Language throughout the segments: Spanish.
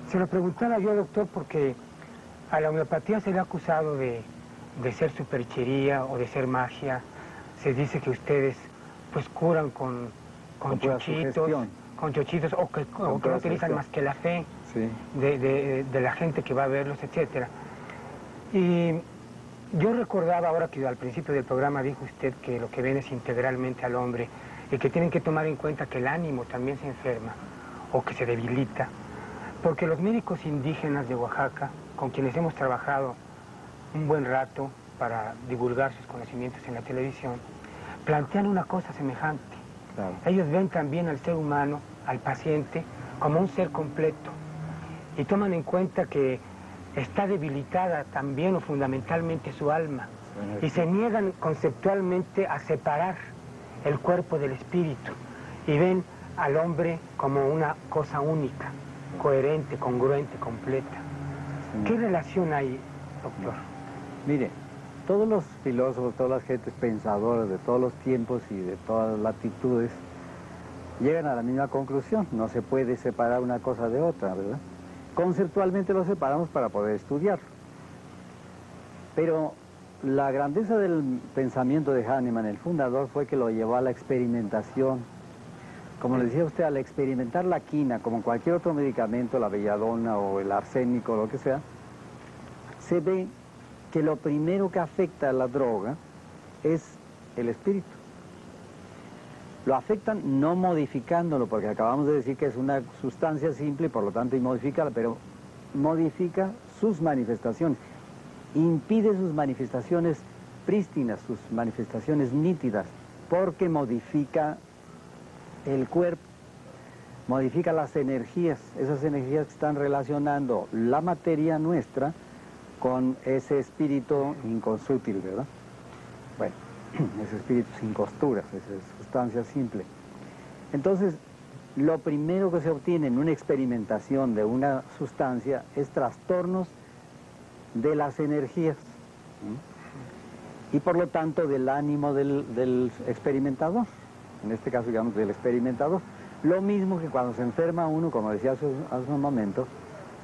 Se lo preguntaba yo, doctor, porque a la homeopatía se le ha acusado de ser superchería o de ser magia. Se dice que ustedes pues curan con chochitos o que no utilizan más que la fe de la gente que va a verlos, etcétera. Y yo recordaba ahora que al principio del programa dijo usted que lo que ven es integralmente al hombre y que tienen que tomar en cuenta que el ánimo también se enferma o que se debilita, porque los médicos indígenas de Oaxaca, con quienes hemos trabajado un buen rato para divulgar sus conocimientos en la televisión, plantean una cosa semejante. Claro. Ellos ven también al ser humano, al paciente, como un ser completo y toman en cuenta que está debilitada también o fundamentalmente su alma y se niegan conceptualmente a separar el cuerpo del espíritu y ven al hombre como una cosa única, coherente, congruente, completa. ¿Qué relación hay, doctor? Mire, todos los filósofos, todas las gentes pensadoras de todos los tiempos y de todas las latitudes llegan a la misma conclusión. No se puede separar una cosa de otra, ¿verdad? Conceptualmente lo separamos para poder estudiarlo. Pero la grandeza del pensamiento de Hahnemann, el fundador, fue que lo llevó a la experimentación. Como le decía usted, al experimentar la quina, como cualquier otro medicamento, la belladona o el arsénico o lo que sea, se ve que lo primero que afecta a la droga es el espíritu. Lo afectan no modificándolo, porque acabamos de decir que es una sustancia simple y por lo tanto inmodificable, pero modifica sus manifestaciones, impide sus manifestaciones prístinas, sus manifestaciones nítidas, porque modifica el cuerpo, modifica las energías, esas energías que están relacionando la materia nuestra con ese espíritu inconsútil, ¿verdad? Bueno, ese espíritu sin costuras, esa sustancia simple. Entonces, lo primero que se obtiene en una experimentación de una sustancia es trastornos de las energías, ¿sí? Y por lo tanto del ánimo del experimentador, en este caso digamos del experimentador. Lo mismo que cuando se enferma uno, como decía hace un momento,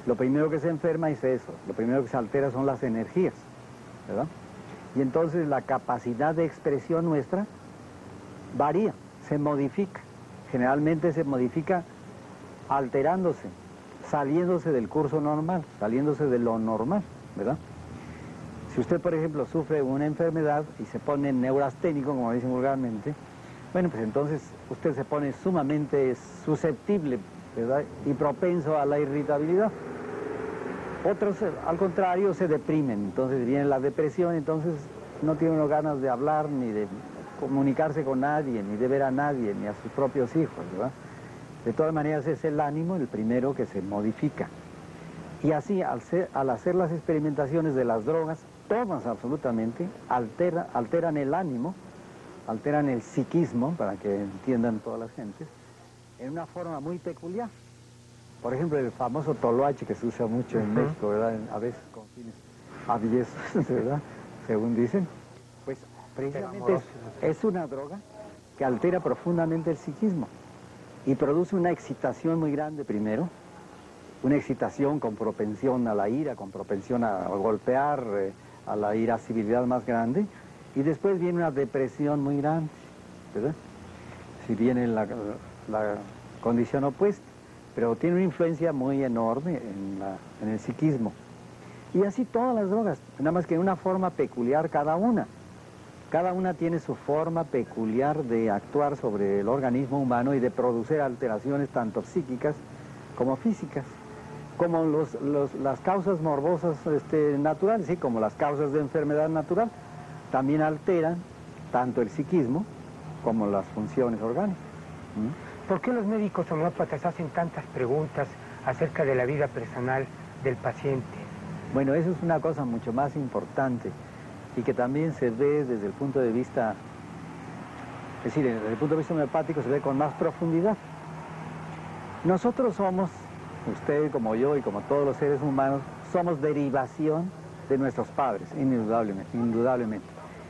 lo primero que se enferma es eso, lo primero que se altera son las energías, ¿verdad? Y entonces la capacidad de expresión nuestra varía, se modifica. Generalmente se modifica alterándose, saliéndose del curso normal, saliéndose de lo normal, ¿verdad? Si usted, por ejemplo, sufre una enfermedad y se pone neurasténico, como dicen vulgarmente, bueno, pues entonces usted se pone sumamente susceptible, ¿verdad? Y propenso a la irritabilidad. Otros, al contrario, se deprimen, entonces viene la depresión, entonces no tiene uno ganas de hablar, ni de comunicarse con nadie, ni de ver a nadie, ni a sus propios hijos, ¿verdad? De todas maneras es el ánimo el primero que se modifica. Y así, al hacer las experimentaciones de las drogas, todas absolutamente alteran el ánimo, alteran el psiquismo, para que entiendan todas las gentes, en una forma muy peculiar. Por ejemplo, el famoso toloache que se usa mucho en México, ¿verdad? A veces con fines aviesos, ¿verdad? Según dicen. Pues precisamente es una droga que altera profundamente el psiquismo y produce una excitación muy grande primero, una excitación con propensión a la ira, con propensión a golpear, a la irascibilidad más grande, y después viene una depresión muy grande, ¿verdad? Si viene la condición opuesta, pero tiene una influencia muy enorme en el psiquismo. Y así todas las drogas, nada más que en una forma peculiar cada una. Cada una tiene su forma peculiar de actuar sobre el organismo humano y de producir alteraciones tanto psíquicas como físicas, como las causas morbosas naturales, ¿sí? Como las causas de enfermedad natural, también alteran tanto el psiquismo como las funciones orgánicas. ¿Por qué los médicos homeópatas hacen tantas preguntas acerca de la vida personal del paciente? Bueno, eso es una cosa mucho más importante y que también se ve desde el punto de vista, es decir, desde el punto de vista homeopático se ve con más profundidad. Nosotros somos, usted como yo y como todos los seres humanos, somos derivación de nuestros padres, indudablemente.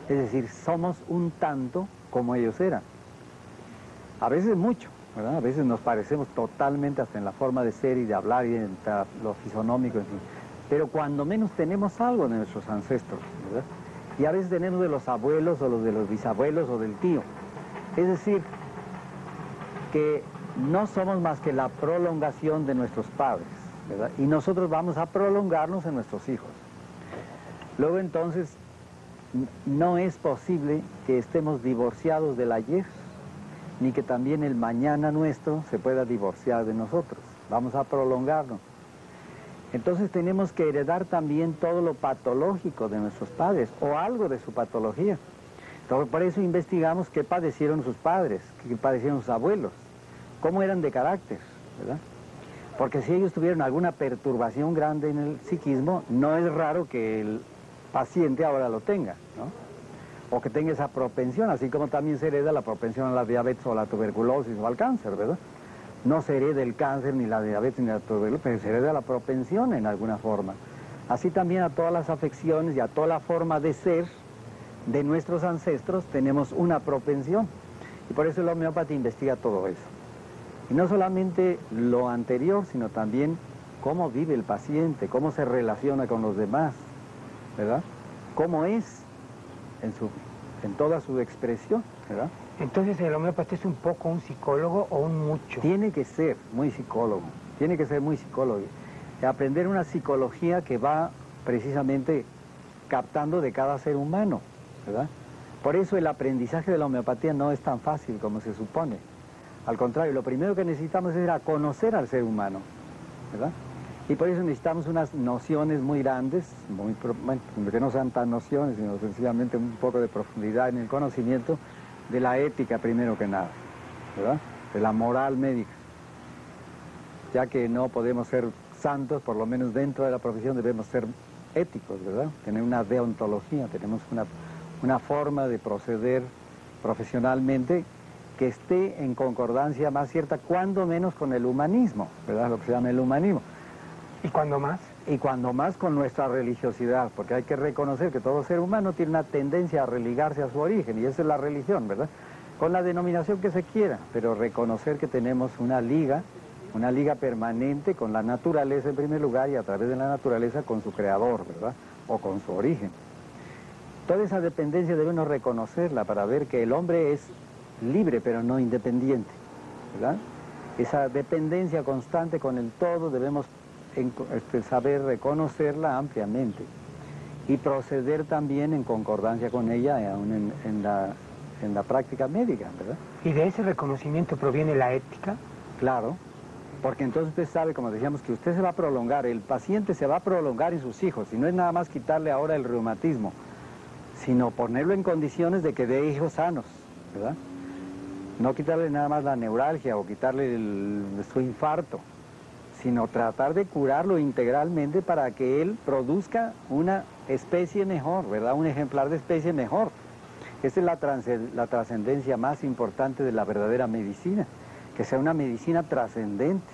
Es decir, somos un tanto como ellos eran. A veces mucho, ¿verdad? A veces nos parecemos totalmente hasta en la forma de ser y de hablar y en lo fisonómico, en fin. Pero cuando menos tenemos algo de nuestros ancestros, ¿verdad? Y a veces tenemos de los abuelos o los de los bisabuelos o del tío. Es decir, que no somos más que la prolongación de nuestros padres, ¿verdad? Y nosotros vamos a prolongarnos en nuestros hijos. Luego entonces, no es posible que estemos divorciados del ayer, ni que también el mañana nuestro se pueda divorciar de nosotros. Vamos a prolongarnos. Entonces tenemos que heredar también todo lo patológico de nuestros padres, o algo de su patología. Entonces, por eso investigamos qué padecieron sus padres, qué padecieron sus abuelos, cómo eran de carácter, ¿verdad? Porque si ellos tuvieron alguna perturbación grande en el psiquismo, no es raro que el paciente ahora lo tenga, ¿no? O que tenga esa propensión, así como también se hereda la propensión a la diabetes o a la tuberculosis o al cáncer, ¿verdad? No se hereda el cáncer, ni la diabetes, ni la tuberculosis, pero se hereda la propensión en alguna forma. Así también a todas las afecciones y a toda la forma de ser de nuestros ancestros tenemos una propensión. Y por eso la homeopatía investiga todo eso. Y no solamente lo anterior, sino también cómo vive el paciente, cómo se relaciona con los demás, ¿verdad? Cómo es en toda su expresión, ¿verdad? Entonces el homeópata es un poco un psicólogo o un mucho. Tiene que ser muy psicólogo, tiene que ser muy psicólogo. Aprender una psicología que va precisamente captando de cada ser humano, ¿verdad? Por eso el aprendizaje de la homeopatía no es tan fácil como se supone. Al contrario, lo primero que necesitamos es conocer al ser humano, ¿verdad? Y por eso necesitamos unas nociones muy grandes, bueno, que no sean tan nociones, sino sencillamente un poco de profundidad en el conocimiento de la ética primero que nada, ¿verdad? De la moral médica. Ya que no podemos ser santos, por lo menos dentro de la profesión debemos ser éticos, ¿verdad? Tener una deontología, tenemos una forma de proceder profesionalmente que esté en concordancia más cierta, cuando menos con el humanismo, ¿verdad? Lo que se llama el humanismo. ¿Y cuándo más? Y cuando más con nuestra religiosidad, porque hay que reconocer que todo ser humano tiene una tendencia a religarse a su origen, y esa es la religión, ¿verdad? Con la denominación que se quiera, pero reconocer que tenemos una liga permanente con la naturaleza en primer lugar, y a través de la naturaleza con su creador, ¿verdad? O con su origen. Toda esa dependencia debemos reconocerla para ver que el hombre es libre, pero no independiente, ¿verdad? Esa dependencia constante con el todo debemos saber reconocerla ampliamente y proceder también en concordancia con ella aún en la práctica médica, ¿verdad? ¿Y de ese reconocimiento proviene la ética? Claro, porque entonces usted sabe, como decíamos, que usted se va a prolongar, el paciente se va a prolongar en sus hijos, y no es nada más quitarle ahora el reumatismo, sino ponerlo en condiciones de que dé hijos sanos, ¿verdad? No quitarle nada más la neuralgia o quitarle su infarto, sino tratar de curarlo integralmente para que él produzca una especie mejor, ¿verdad? Un ejemplar de especie mejor. Esa es la trascendencia más importante de la verdadera medicina, que sea una medicina trascendente,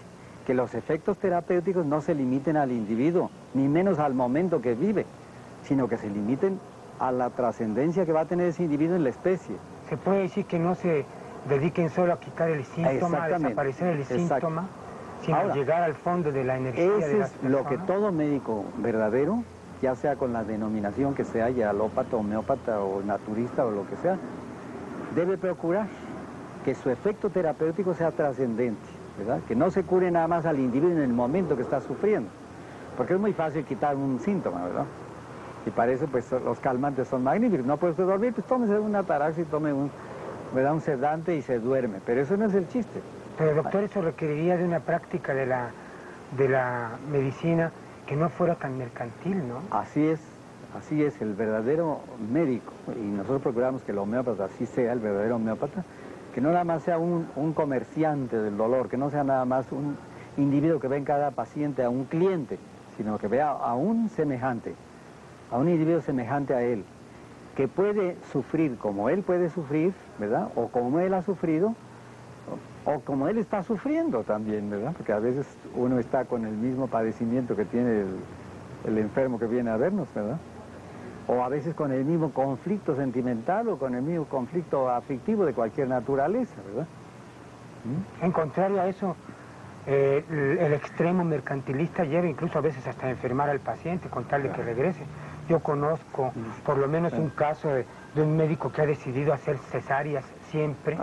que los efectos terapéuticos no se limiten al individuo, ni menos al momento que vive, sino que se limiten a la trascendencia que va a tener ese individuo en la especie. Se puede decir que no se dediquen solo a quitar el síntoma, a desaparecer el síntoma, sino ahora, llegar al fondo de la energía de las personas. Eso es lo que todo médico verdadero, ya sea con la denominación que sea, ya alópata, homeópata o naturista o lo que sea, debe procurar que su efecto terapéutico sea trascendente, ¿verdad? Que no se cure nada más al individuo en el momento que está sufriendo, porque es muy fácil quitar un síntoma, ¿verdad? Y para eso pues los calmantes son magníficos. No puede usted dormir, pues tómese una ataraxia y tome un sedante y se duerme, pero eso no es el chiste. Pero doctor, eso requeriría de una práctica de la medicina que no fuera tan mercantil, ¿no? Así es, el verdadero médico, y nosotros procuramos que el homeópata así sea, el verdadero homeópata, que no nada más sea un comerciante del dolor, que no sea nada más un individuo que ve en cada paciente a un cliente, sino que vea a un semejante, a un individuo semejante a él, que puede sufrir como él puede sufrir, ¿verdad? O como él ha sufrido, o como él está sufriendo también, ¿verdad? Porque a veces uno está con el mismo padecimiento que tiene el enfermo que viene a vernos, ¿verdad? O a veces con el mismo conflicto sentimental o con el mismo conflicto afectivo de cualquier naturaleza, ¿verdad? En contrario a eso, el extremo mercantilista lleva incluso a veces hasta a enfermar al paciente con tal de que regrese. Yo conozco por lo menos un caso de un médico que ha decidido hacer cesáreas siempre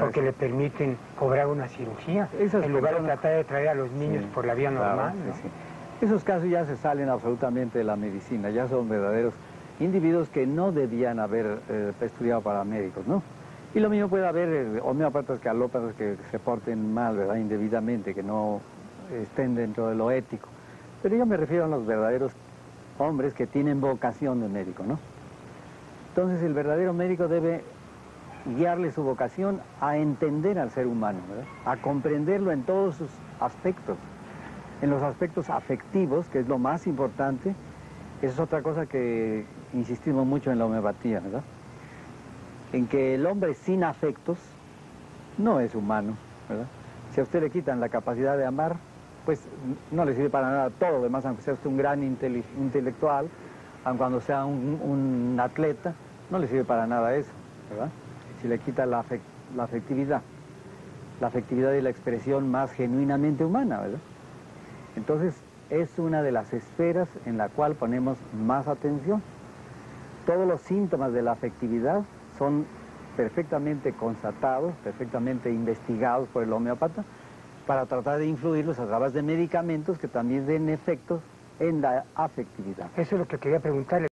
porque le permiten cobrar una cirugía en lugar de tratar de traer a los niños por la vía normal, ¿no? Esos casos ya se salen absolutamente de la medicina, ya son verdaderos individuos que no debían haber estudiado para médicos, ¿no? Y lo mismo puede haber homeópatas que alópatas que se porten mal, ¿verdad? Indebidamente, que no estén dentro de lo ético. Pero yo me refiero a los verdaderos hombres que tienen vocación de médico, ¿no? Entonces el verdadero médico debe guiarle su vocación a entender al ser humano, ¿verdad? A comprenderlo en todos sus aspectos, en los aspectos afectivos, que es lo más importante. Esa es otra cosa que insistimos mucho en la homeopatía, ¿verdad? En que el hombre sin afectos no es humano, ¿verdad? Si a usted le quitan la capacidad de amar, pues no le sirve para nada todo lo demás, aunque sea usted un gran intelectual, aunque cuando sea un atleta, no le sirve para nada eso, ¿verdad? Si le quita la afectividad es la expresión más genuinamente humana, ¿verdad? Entonces, es una de las esferas en la cual ponemos más atención. Todos los síntomas de la afectividad son perfectamente constatados, perfectamente investigados por el homeópata, para tratar de influirlos a través de medicamentos que también den efectos en la afectividad. Eso es lo que quería preguntarle.